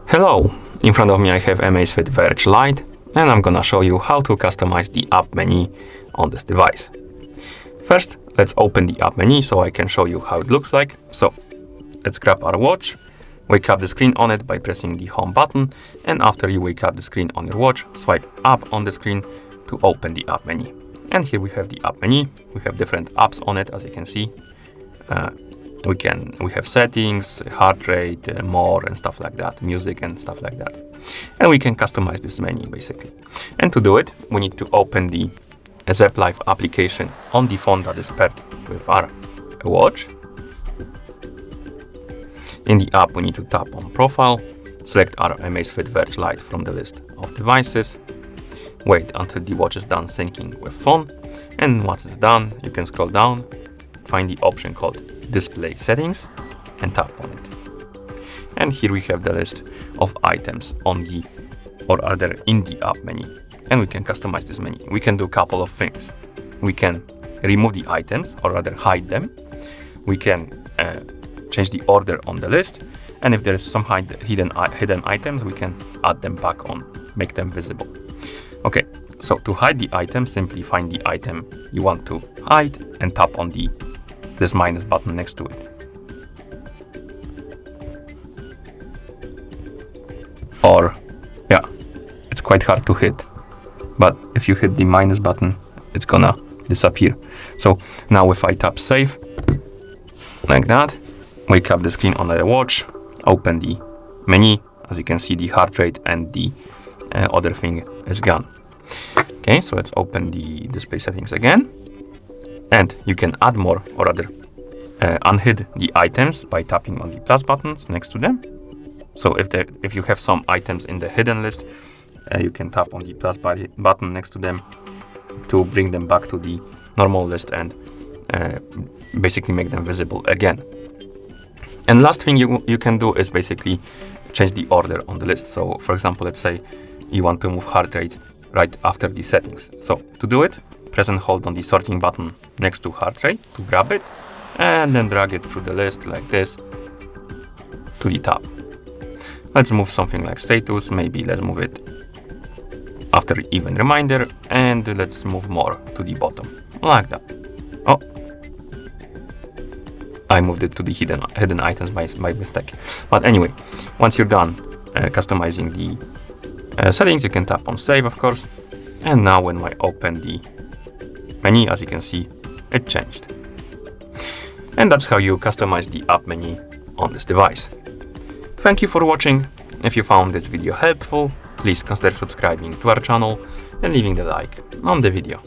Hello, in front of me I have Amazfit Verge Lite, and I'm gonna show you how to customize the app menu on this device. First, let's open the app menu so I can show you how it looks like. So, let's grab our watch, wake up the screen on it by pressing the home button, and after you wake up the screen on your watch, swipe up on the screen to open the app menu. And here we have the app menu. We have different apps on it, as you can see. We have settings, heart rate, more and stuff like that, music and stuff like that. And we can customize this menu basically. And to do it, we need to open the Zepp Life application on the phone that is paired with our watch. In the app, we need to tap on Profile, select our Amazfit Verge Lite from the list of devices, wait until the watch is done syncing with phone, and once it's done, you can scroll down, find the option called Display Settings and tap on it. And here we have the list of items on the or other in the app menu, and we can customize this menu. We can do a couple of things. We can remove the items or rather hide them. We can change the order on the list, and if there is some hidden items, we can add them back on, make them visible. Okay, so to hide the item, simply find the item you want to hide and tap on this minus button next to it. Or, yeah, it's quite hard to hit, but if you hit the minus button, it's gonna disappear. So now if I tap save, like that, wake up the screen on the watch, open the menu, as you can see the heart rate and the other thing is gone. Okay, so let's open the display settings again. And you can add more or rather unhide the items by tapping on the plus buttons next to them. So if you have some items in the hidden list, you can tap on the plus button next to them to bring them back to the normal list and basically make them visible again. And last thing you can do is basically change the order on the list. So for example, let's say you want to move heart rate right after the settings. So to do it, press and hold on the sorting button next to heart rate to grab it, and then drag it through the list like this to the top. Let's move something like status, maybe let's move it after event reminder, and let's move more to the bottom, like that. Oh, I moved it to the hidden items by mistake. But anyway, once you're done customizing the settings, you can tap on save, of course. And now when I open the menu, as you can see, it changed. And that's how you customize the app menu on this device. Thank you for watching. If you found this video helpful, please consider subscribing to our channel and leaving the like on the video.